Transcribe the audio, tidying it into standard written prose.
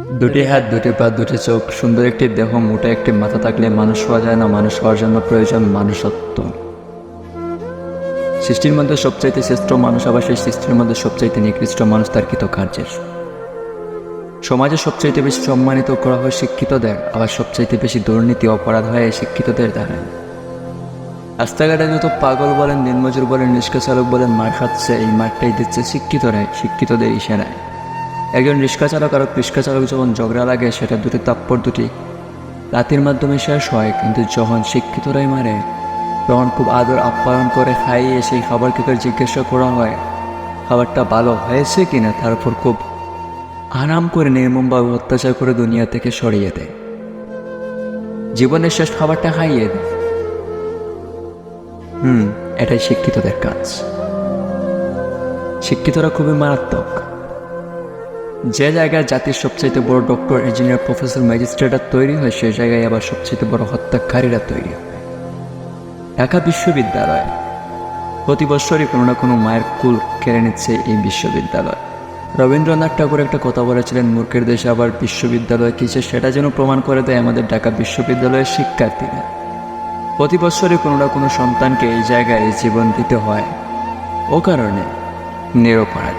দুটি হাত, দুটি পা, দুটি চোখ, সুন্দর একটি দেহ, মোটা একটি মাথা থাকলে মানুষ হওয়া যায় না। মানুষ হওয়ার জন্য প্রয়োজন মানুষত্ব। সৃষ্টির মধ্যে সবচাইতে শ্রেষ্ঠ মানুষ, আবার সেই সৃষ্টির মধ্যে সবচাইতে নিকৃষ্ট মানুষ তার কৃতকার্যের। সমাজে সবচাইতে বেশি সম্মানিত করা হয় শিক্ষিতদের, আবার সবচাইতে বেশি দুর্নীতি অপরাধ হয় এই শিক্ষিতদের দ্বারা। রাস্তাঘাটে যত পাগল বলেন, দিনমজুর বলেন, রিক্সা চালক বলেন, মার খাচ্ছে, এই মারটাই দিচ্ছে শিক্ষিতরাই, শিক্ষিতদের ইশারায়। একজন রিক্সা চালক আর রিক্সা চালক যখন ঝগড়া লাগে, সেটা দুটি তাপ্পড় দুটি রাতের মাধ্যমে শেষ হয়। কিন্তু যখন শিক্ষিতরাই মারে, তখন খুব আদর আপ্যায়ন করে খাইয়ে সেই খাবার খেতে জিজ্ঞাসা করা হয় খাবারটা ভালো হয়েছে কিনা, তারপর খুব আরাম করে নির্মমভাবে অত্যাচার করে দুনিয়া থেকে সরিয়ে দেয়, জীবনের শেষ খাবারটা খাইয়ে দেয়। এটাই শিক্ষিতদের কাজ। শিক্ষিতরা খুবই মারাত্মক। যে জায়গায় জাতির সবচাইতে বড় ডক্টর, ইঞ্জিনিয়ার, প্রফেসর, ম্যাজিস্ট্রেটরা তৈরি হয়, সেই জায়গায় আবার সবচাইতে বড় হত্যাকারীরা তৈরি হয়। ঢাকা বিশ্ববিদ্যালয় প্রতি বছরই কোনো না কোনো মায়ের কুল কেড়ে নিচ্ছে এই বিশ্ববিদ্যালয়। রবীন্দ্রনাথ ঠাকুর একটা কথা বলেছিলেন, মূর্খের দেশে আবার বিশ্ববিদ্যালয় কিসে, সেটা যেন প্রমাণ করে দেয় আমাদের ঢাকা বিশ্ববিদ্যালয়ের শিক্ষার্থীরা। প্রতি বছরই কোনো না কোনো সন্তানকে এই জায়গায় জীবন দিতে হয়, ও কারণে নিরপরাধ।